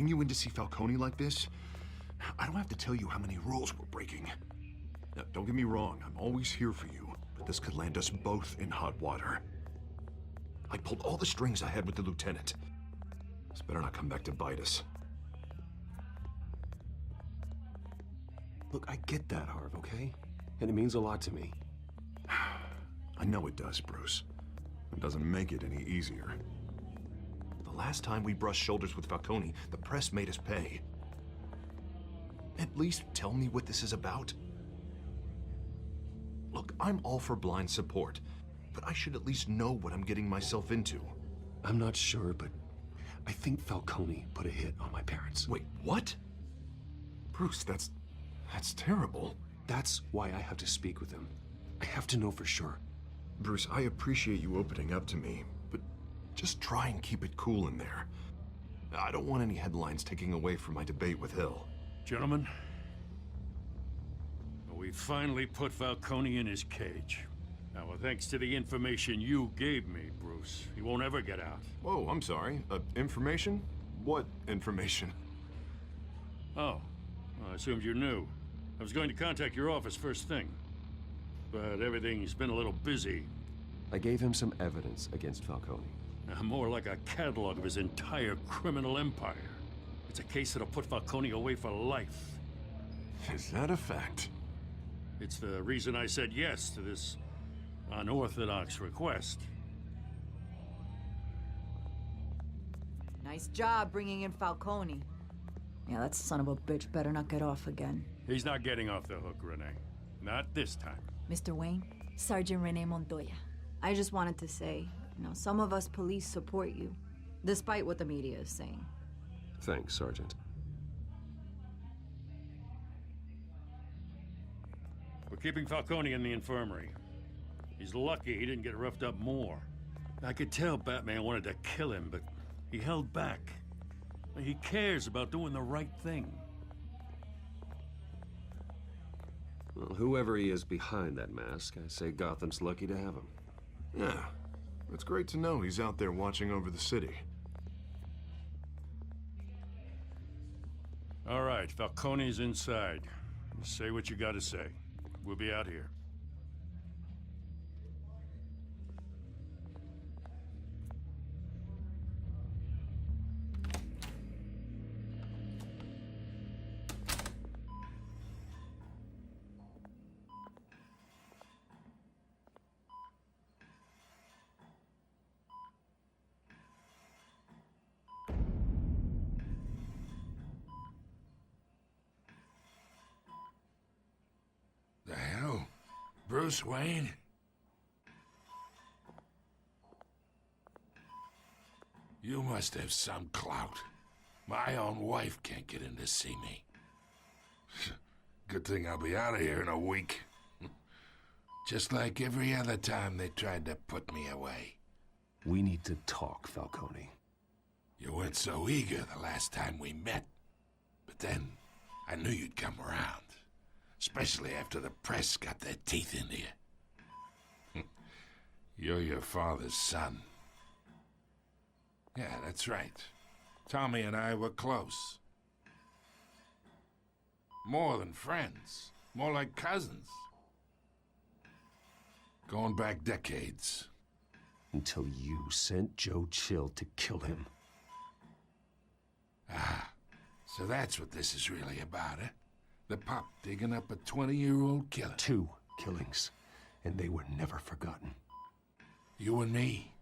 Getting you in to see Falcone like this? I don't have to tell you how many rules we're breaking. Now, don't get me wrong, I'm always here for you, but this could land us both in hot water. I pulled all the strings I had with the lieutenant. This better not come back to bite us. Look, I get that, Harv, okay? And it means a lot to me. I know it does, Bruce. It doesn't make it any easier. The last time we brushed shoulders with Falcone, the press made us pay. At least tell me what this is about. Look, I'm all for blind support, but I should at least know what I'm getting myself into. I'm not sure, but I think Falcone put a hit on my parents. Wait, what? Bruce, that's terrible. That's why I have to speak with him. I have to know for sure. Bruce, I appreciate you opening up to me, but just try and keep it cool in there. I don't want any headlines taking away from my debate with Hill. Gentlemen, we finally put Falcone in his cage. Now, thanks to the information you gave me, Bruce, he won't ever get out. Whoa, I'm sorry. Information? What information? Oh, well, I assumed you knew. I was going to contact your office first thing, but everything's been a little busy. I gave him some evidence against Falcone. More like a catalog of his entire criminal empire. It's a case that'll put Falcone away for life. Is that a fact? It's the reason I said yes to this unorthodox request. Nice job bringing in Falcone. Yeah, that son of a bitch better not get off again. He's not getting off the hook, Renee. Not this time. Mr. Wayne, Sergeant Renee Montoya. I just wanted to say, some of us police support you, despite what the media is saying. Thanks, Sergeant. We're keeping Falcone in the infirmary. He's lucky he didn't get roughed up more. I could tell Batman wanted to kill him, but he held back. He cares about doing the right thing. Well, whoever he is behind that mask, I say Gotham's lucky to have him. Yeah, it's great to know he's out there watching over the city. All right, Falcone's inside. Say what you gotta say. We'll be out here. The hell? Bruce Wayne? You must have some clout. My own wife can't get in to see me. Good thing I'll be out of here in a week. Just like every other time they tried to put me away. We need to talk, Falcone. You weren't so eager the last time we met. But then, I knew you'd come around. Especially after the press got their teeth into you. You're your father's son. Yeah, that's right. Tommy and I were close. More than friends. More like cousins. Going back decades. Until you sent Joe Chill to kill him. Ah, so that's what this is really about, eh? The pup digging up a 20-year-old killer. 2 killings, and they were never forgotten. You and me,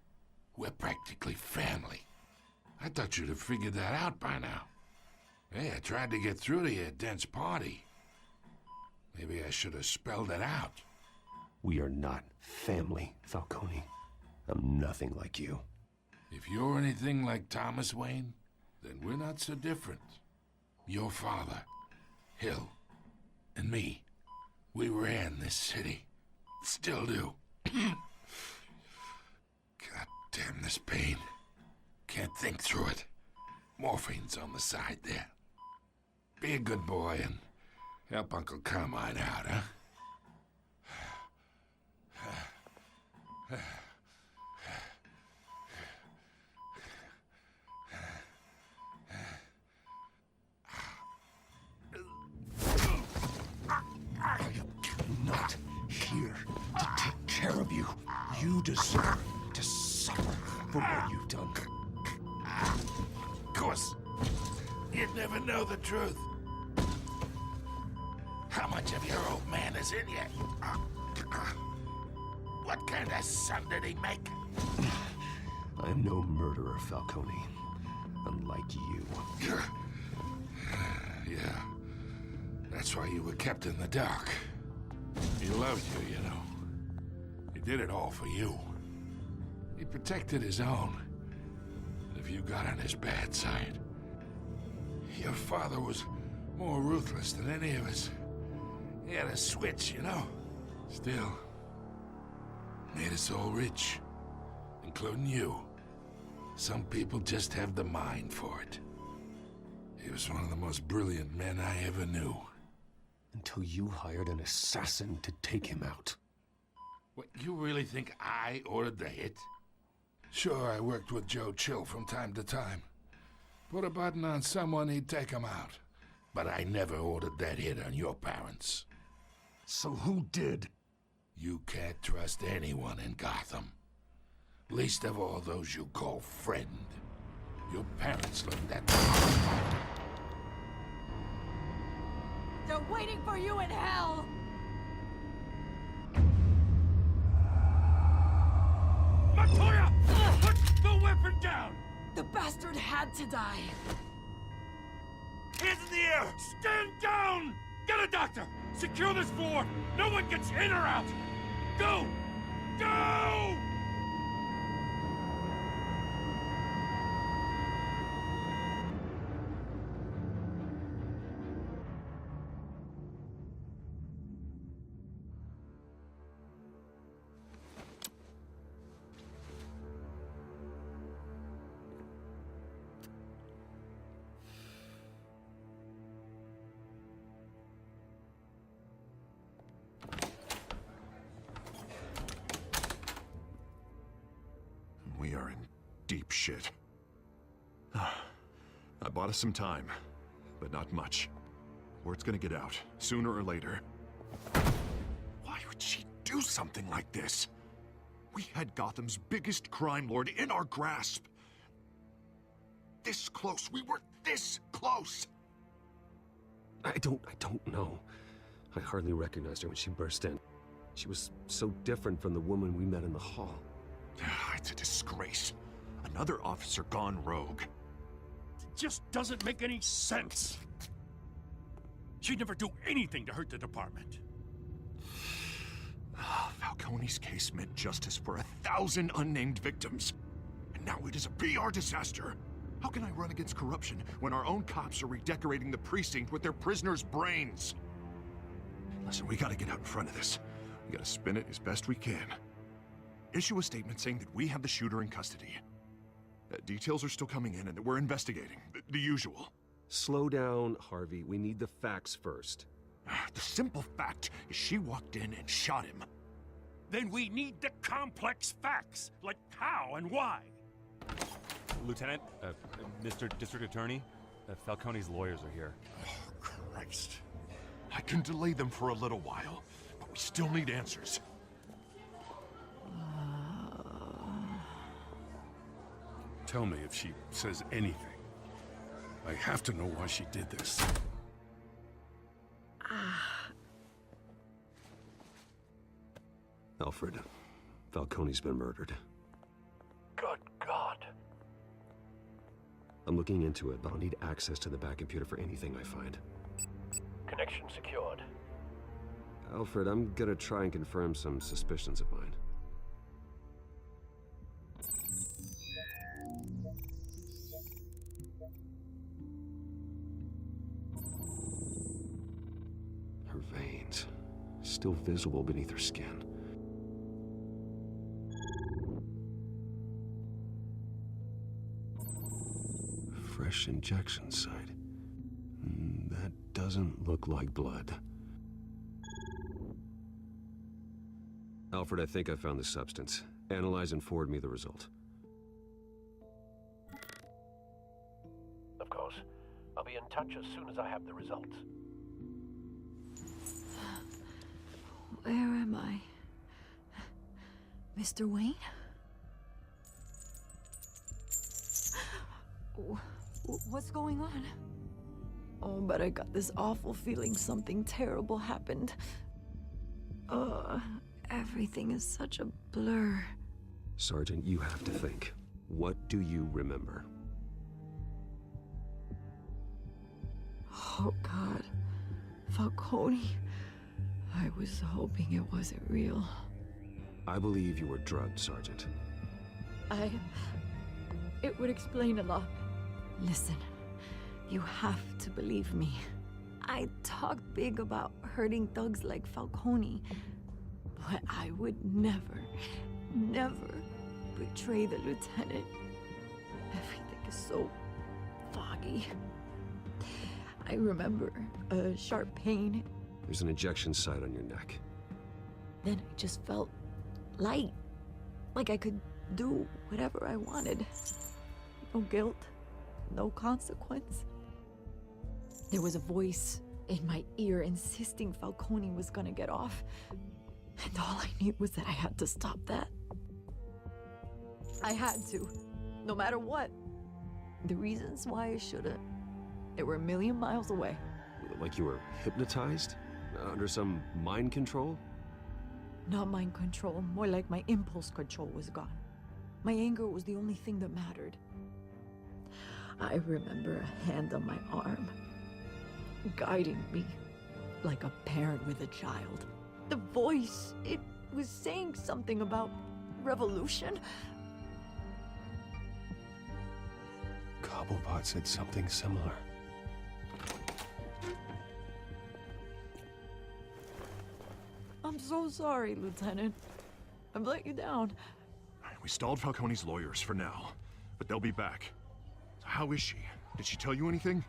we're practically family. I thought you'd have figured that out by now. Hey, I tried to get through to your dense party. Maybe I should have spelled it out. We are not family, Falcone. I'm nothing like you. If you're anything like Thomas Wayne, then we're not so different. Your father, Hill, and me, we ran this city. Still do. God damn this pain. Can't think through it. Morphine's on the side there. Be a good boy and help Uncle Carmine out, huh? You deserve to suffer for what you've done. Of course, you'd never know the truth. How much of your old man is in you? What kind of son did he make? I am no murderer, Falcone. Unlike you. Yeah. That's why you were kept in the dark. He loved you, you know. He did it all for you. He protected his own. If you got on his bad side, your father was more ruthless than any of us. He had a switch, you know. Still, made us all rich, including you. Some people just have the mind for it. He was one of the most brilliant men I ever knew. Until you hired an assassin to take him out. What, you really think I ordered the hit? Sure, I worked with Joe Chill from time to time. Put a button on someone, he'd take him out. But I never ordered that hit on your parents. So who did? You can't trust anyone in Gotham. Least of all those you call friend. Your parents learned that. They're waiting for you in hell! Montoya! Put the weapon down! The bastard had to die. Hands in the air! Stand down! Get a doctor! Secure this floor! No one gets in or out! Go! Go! We are in deep shit. I bought us some time, but not much. Word's gonna get out, sooner or later. Why would she do something like this? We had Gotham's biggest crime lord in our grasp. This close. We were this close. I don't know. I hardly recognized her when she burst in. She was so different from the woman we met in the hall. It's a disgrace. Another officer gone rogue. It just doesn't make any sense. She'd never do anything to hurt the department. Falcone's case meant justice for 1,000 unnamed victims. And now it is a PR disaster. How can I run against corruption when our own cops are redecorating the precinct with their prisoners' brains? Listen, we gotta get out in front of this. We gotta spin it as best we can. Issue a statement saying that we have the shooter in custody. Details are still coming in and that we're investigating. The usual. Slow down, Harvey. We need the facts first. The simple fact is she walked in and shot him. Then we need the complex facts, like how and why. Lieutenant, Mr. District Attorney, Falcone's lawyers are here. Oh, Christ. I can delay them for a little while, but we still need answers. Tell me if she says anything. I have to know why she did this. Alfred, Falcone's been murdered. Good God. I'm looking into it, but I'll need access to the back computer for anything I find. Connection secured. Alfred, I'm gonna try and confirm some suspicions of mine. Her veins, still visible beneath her skin. Fresh injection site. That doesn't look like blood. Alfred, I think I found the substance. Analyze and forward me the result. Of course. I'll be in touch as soon as I have the results. Where am I? Mr. Wayne? What's going on? Oh, but I got this awful feeling something terrible happened. Everything is such a blur. Sergeant, you have to think. What do you remember? Oh, God. Falcone. I was hoping it wasn't real. I believe you were drugged, Sergeant. It would explain a lot. Listen, you have to believe me. I talked big about hurting thugs like Falcone, but I would never betray the lieutenant. Everything is so foggy. I remember a sharp pain. There's an injection site on your neck. Then I just felt light, like I could do whatever I wanted. No guilt, no consequence. There was a voice in my ear insisting Falcone was gonna get off. And all I knew was that I had to stop that. I had to, no matter what. The reasons why I shouldn't, they were a million miles away. Like you were hypnotized? Under some mind control? Not mind control, more like my impulse control was gone. My anger was the only thing that mattered. I remember a hand on my arm, guiding me like a parent with a child. The voice, it was saying something about revolution. Cobblepot said something similar. I'm so sorry, Lieutenant. I've let you down. We stalled Falcone's lawyers for now, but they'll be back. So how is she? Did she tell you anything?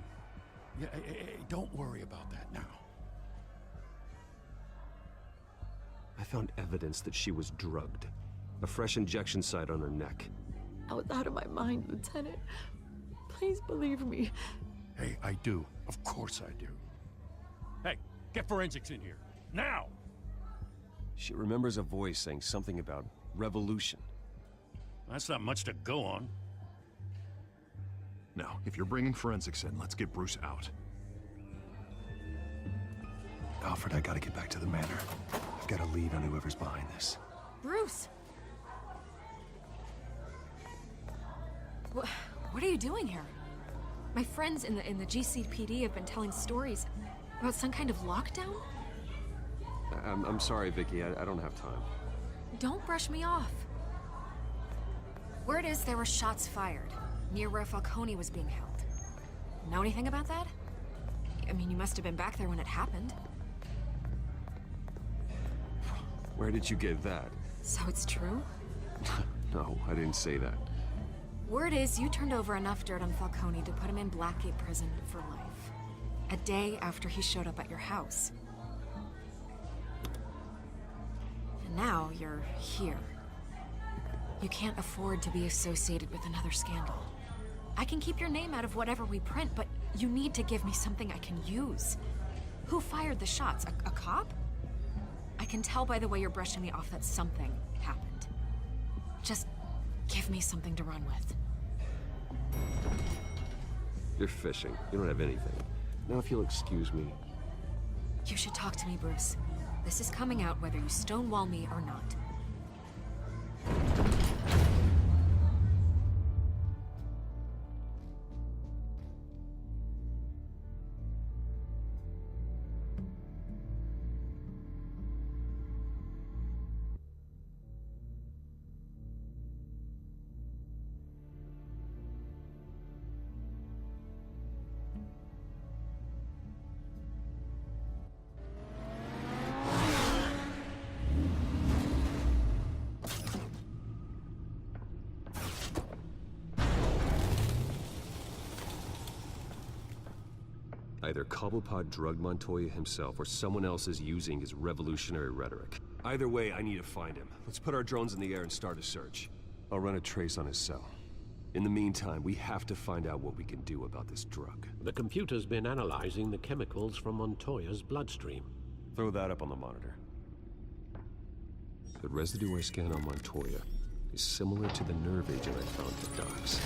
Yeah, hey, don't worry about that now. I found evidence that she was drugged. A fresh injection site on her neck. I was out of my mind, Lieutenant. Please believe me. Hey, I do. Of course I do. Hey, get forensics in here. Now! She remembers a voice saying something about revolution. That's not much to go on. Now, if you're bringing forensics in, let's get Bruce out. Alfred, I gotta get back to the manor. I've got a lead on whoever's behind this. Bruce! What are you doing here? My friends in the GCPD have been telling stories about some kind of lockdown? I'm sorry, Vicky. I don't have time. Don't brush me off. Word is there were shots fired near where Falcone was being held. Know anything about that? I mean, you must have been back there when it happened. Where did you get that? So it's true? No, I didn't say that. Word is you turned over enough dirt on Falcone to put him in Blackgate Prison for life. A day after he showed up at your house. And now you're here. You can't afford to be associated with another scandal. I can keep your name out of whatever we print, but you need to give me something I can use. Who fired the shots? A cop? I can tell by the way you're brushing me off that something happened. Just give me something to run with. You're fishing. You don't have anything. Now, if you'll excuse me. You should talk to me, Bruce. This is coming out whether you stonewall me or not. Either Cobblepot drugged Montoya himself, or someone else is using his revolutionary rhetoric. Either way, I need to find him. Let's put our drones in the air and start a search. I'll run a trace on his cell. In the meantime, we have to find out what we can do about this drug. The computer's been analyzing the chemicals from Montoya's bloodstream. Throw that up on the monitor. The residue I scanned on Montoya is similar to the nerve agent I found at the docks.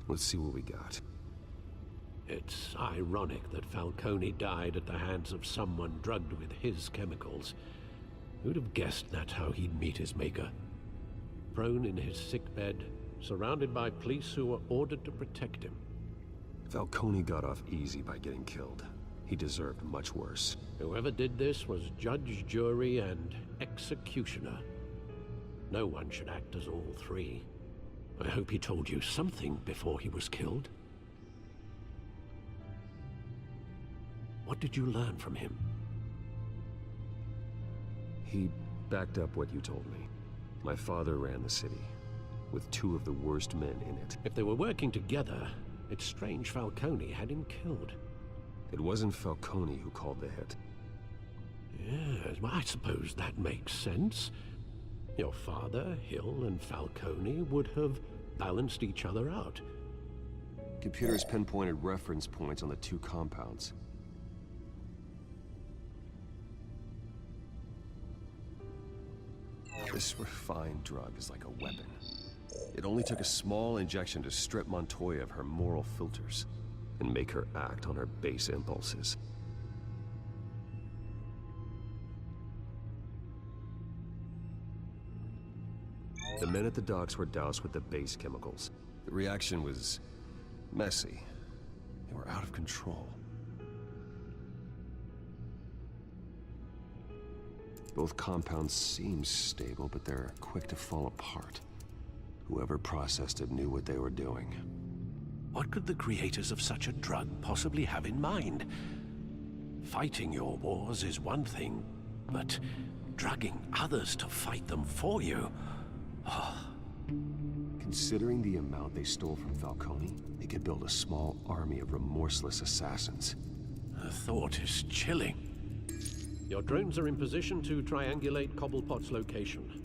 Let's see what we got. It's ironic that Falcone died at the hands of someone drugged with his chemicals. Who'd have guessed that's how he'd meet his maker? Prone in his sickbed, surrounded by police who were ordered to protect him. Falcone got off easy by getting killed. He deserved much worse. Whoever did this was judge, jury, and executioner. No one should act as all three. I hope he told you something before he was killed. What did you learn from him? He backed up what you told me. My father ran the city, with two of the worst men in it. If they were working together, it's strange Falcone had him killed. It wasn't Falcone who called the hit. Yes, well, I suppose that makes sense. Your father, Hill, and Falcone would have balanced each other out. Computers pinpointed reference points on the two compounds. This refined drug is like a weapon. It only took a small injection to strip Montoya of her moral filters and make her act on her base impulses. The men at the docks were doused with the base chemicals. The reaction was messy. They were out of control. Both compounds seem stable, but they're quick to fall apart. Whoever processed it knew what they were doing. What could the creators of such a drug possibly have in mind? Fighting your wars is one thing, but drugging others to fight them for you? Considering the amount they stole from Falcone, they could build a small army of remorseless assassins. The thought is chilling. Your drones are in position to triangulate Cobblepot's location.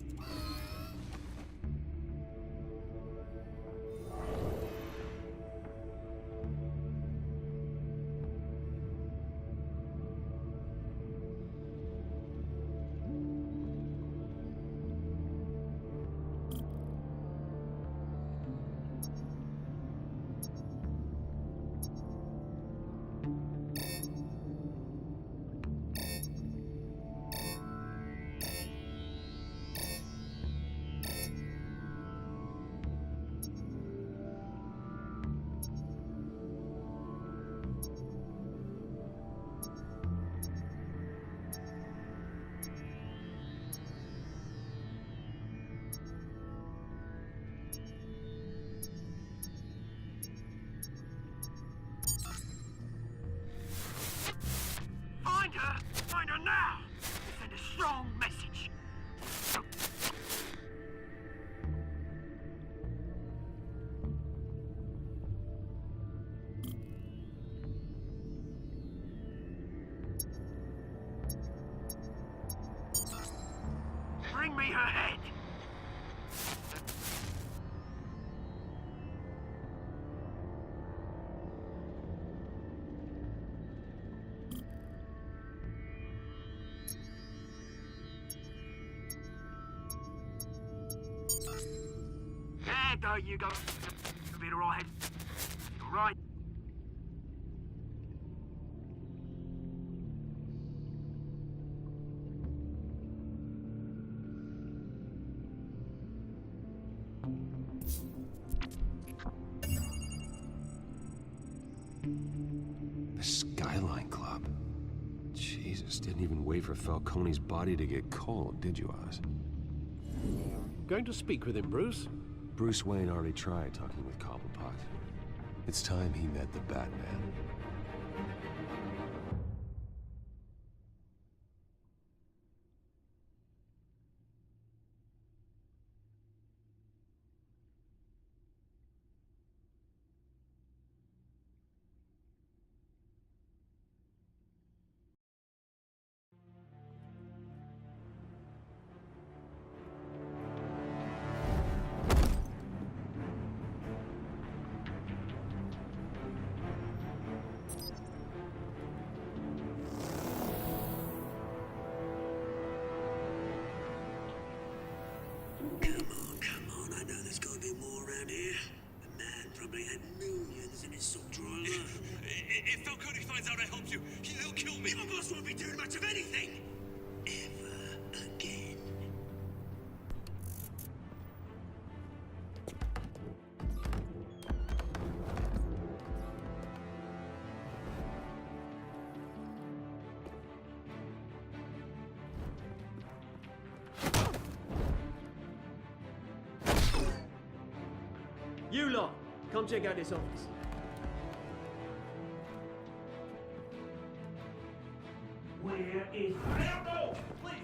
Find her now! Send a strong message! Bring me her head! There you go. You'll be alright. You're right. The Skyline Club. Jesus, didn't even wait for Falcone's body to get cold, did you, Oz? Going to speak with him, Bruce? Bruce Wayne already tried talking with Cobblepot. It's time he met the Batman. Come on, I know there's gotta be more around here. The man probably had millions in his salt drawer alone. If Falcone finds out I helped you, he'll kill me. Your boss won't be doing much of anything! Ever again. You lot, come check out this office. Where is... No! Please,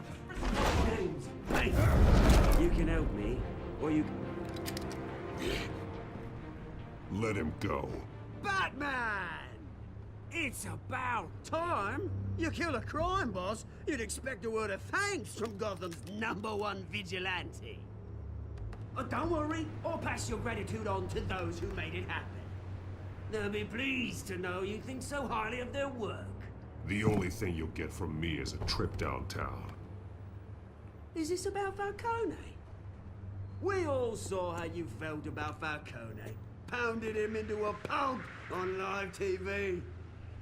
James, hey! You can help me, or you can... Let him go. Batman! It's about time! You kill a crime boss, you'd expect a word of thanks from Gotham's #1 vigilante. Oh, don't worry, I'll pass your gratitude on to those who made it happen. They'll be pleased to know you think so highly of their work. The only thing you'll get from me is a trip downtown. Is this about Falcone? We all saw how you felt about Falcone. Pounded him into a pulp on live TV.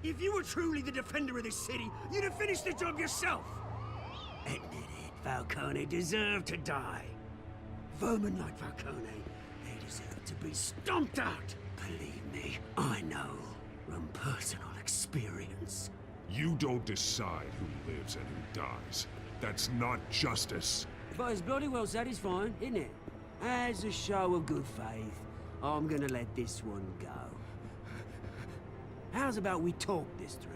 If you were truly the defender of this city, you'd have finished the job yourself. Admit it, Falcone deserved to die. Vermin like Falcone, they deserve to be stomped out. Believe me, I know from personal experience. You don't decide who lives and who dies. That's not justice. But it's bloody well satisfying, isn't it? As a show of good faith, I'm gonna let this one go. How's about we talk this through?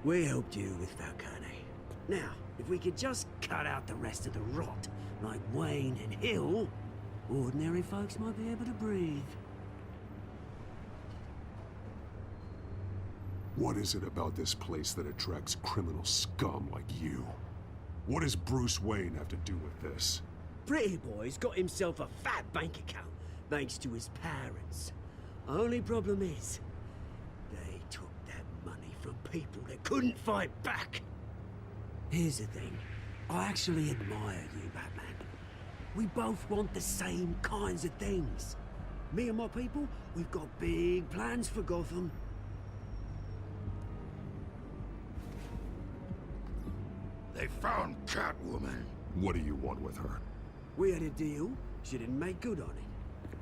We helped you with Falcone. Now, if we could just cut out the rest of the rot, like Wayne and Hill, ordinary folks might be able to breathe. What is it about this place that attracts criminal scum like you? What does Bruce Wayne have to do with this? Pretty Boy's got himself a fat bank account, thanks to his parents. Only problem is, they took that money from people that couldn't fight back. Here's the thing. I actually admire you, Batman. We both want the same kinds of things. Me and my people, we've got big plans for Gotham. They found Catwoman. What do you want with her? We had a deal. She didn't make good on it.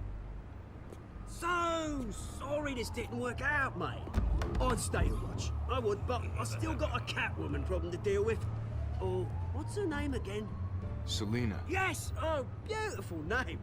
So sorry this didn't work out, mate. I'd stay and watch. I would, but I still got a Catwoman problem to deal with. Oh, what's her name again? Selina. Yes! Oh, beautiful name.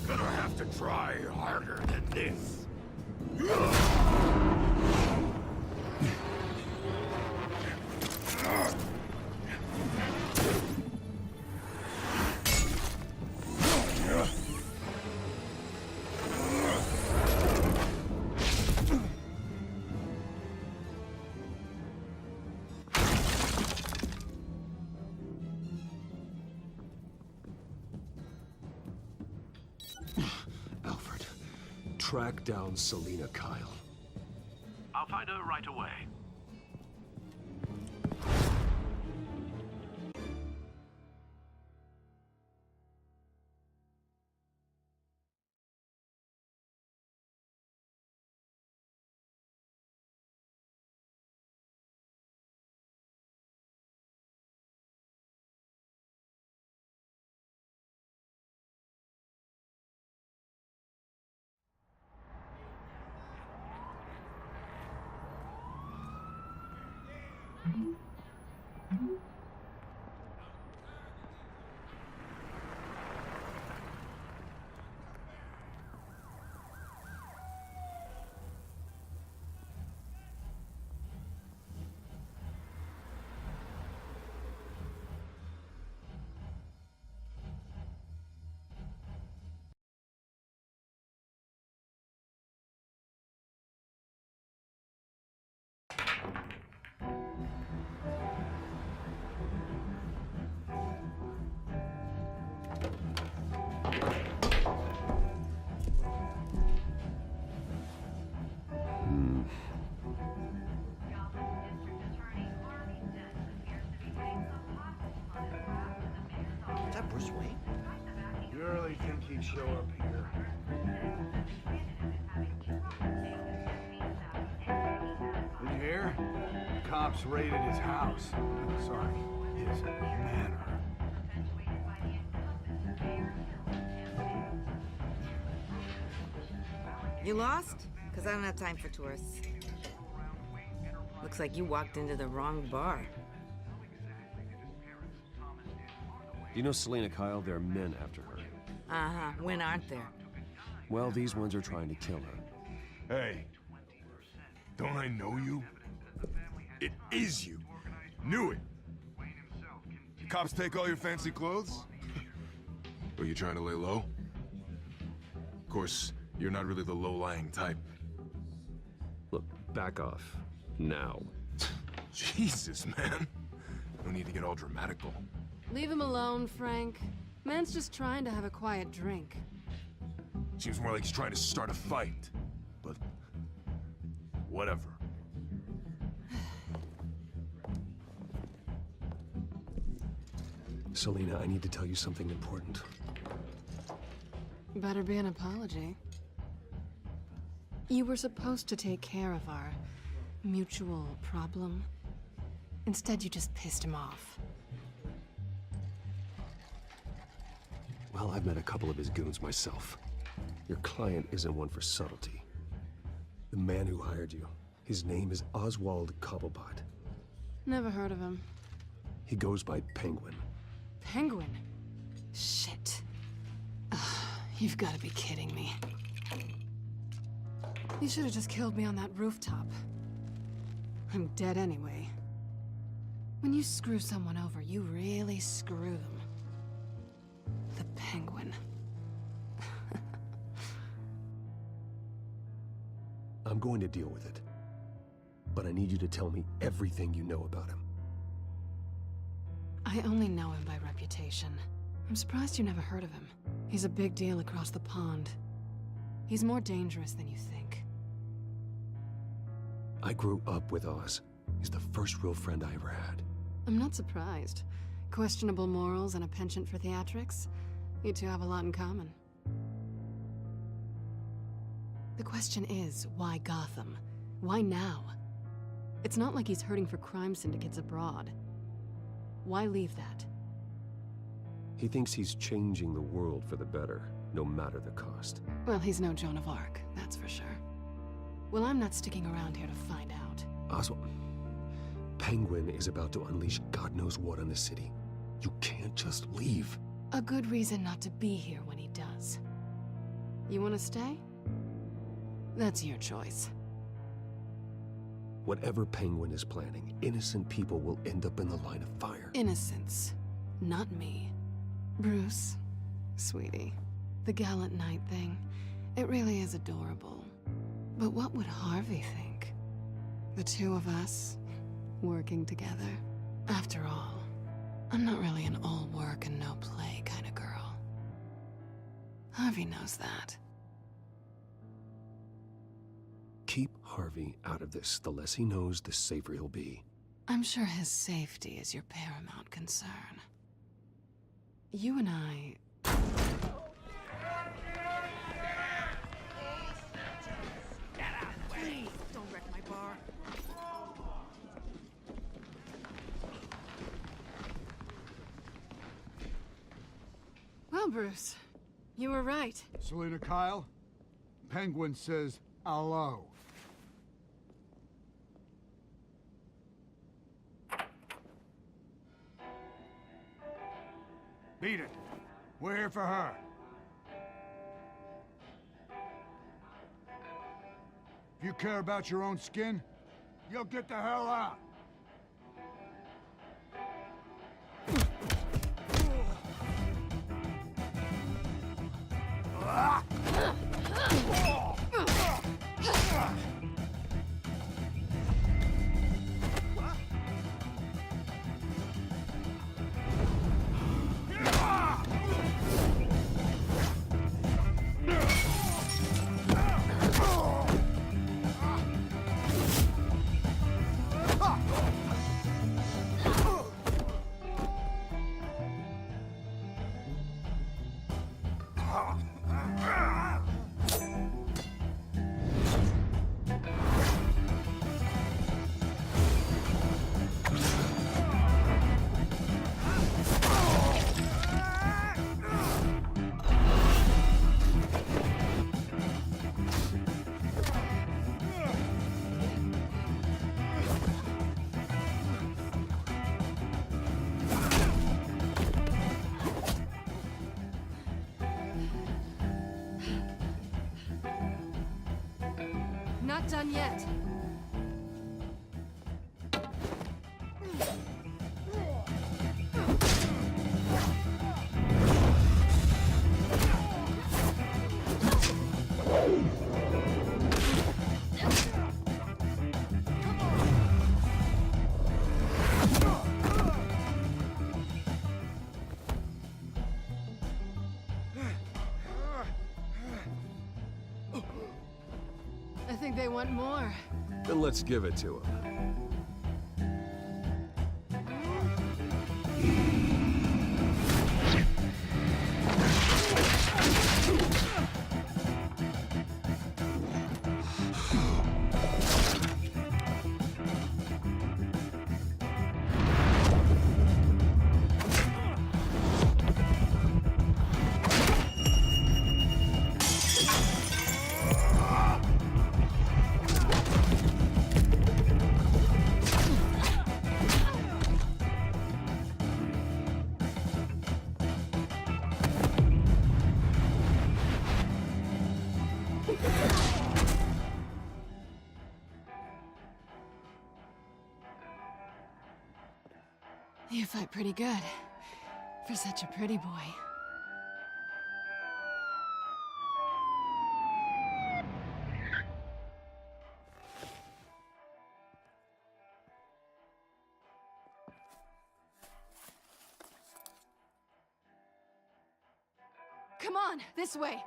Gonna have to try harder than this. Alfred, track down Selina Kyle. I'll find her right away. really think he'd show up here? Did you hear? Cops raided his house. Sorry, his manor. You lost? Because I don't have time for tourists. Looks like you walked into the wrong bar. You know Selena Kyle? There are men after her. Uh-huh. When aren't there? Well, these ones are trying to kill her. Hey, don't I know you? It is you. Knew it. The cops take all your fancy clothes? Were you trying to lay low? Of course, you're not really the low-lying type. Look, back off. Now. Jesus, man. No need to get all dramatical. Leave him alone, Frank. Man's just trying to have a quiet drink. Seems more like he's trying to start a fight. But... whatever. Selena, I need to tell you something important. Better be an apology. You were supposed to take care of our mutual problem. Instead, you just pissed him off. Well, I've met a couple of his goons myself. Your client isn't one for subtlety. The man who hired you, his name is Oswald Cobblepot. Never heard of him. He goes by Penguin. Penguin? Shit. You've got to be kidding me. You should have just killed me on that rooftop. I'm dead anyway. When you screw someone over, you really screw them. The Penguin. I'm going to deal with it. But I need you to tell me everything you know about him. I only know him by reputation. I'm surprised you never heard of him. He's a big deal across the pond. He's more dangerous than you think. I grew up with Oz. He's the first real friend I ever had. I'm not surprised. Questionable morals and a penchant for theatrics. You two have a lot in common. The question is, why Gotham? Why now? It's not like he's hurting for crime syndicates abroad. Why leave that? He thinks he's changing the world for the better, no matter the cost. Well, he's no Joan of Arc, that's for sure. Well, I'm not sticking around here to find out. Oswald, Penguin is about to unleash God knows what on the city. You can't just leave. A good reason not to be here when he does. You want to stay? That's your choice. Whatever Penguin is planning, innocent people will end up in the line of fire. Innocence, not me. Bruce, sweetie, the gallant knight thing, it really is adorable. But what would Harvey think? The two of us, working together. After all, I'm not really an all work and no play kind of girl. Harvey knows that. Keep Harvey out of this. The less he knows, the safer he'll be. I'm sure his safety is your paramount concern. You and I... Please, don't wreck my bar. Well, Bruce, you were right. Selena Kyle, Penguin says hello. Beat it. We're here for her. If you care about your own skin, you'll get the hell out. not done yet. I think they want more. Then let's give it to him. You fight pretty good. For such a pretty boy. Come on, this way.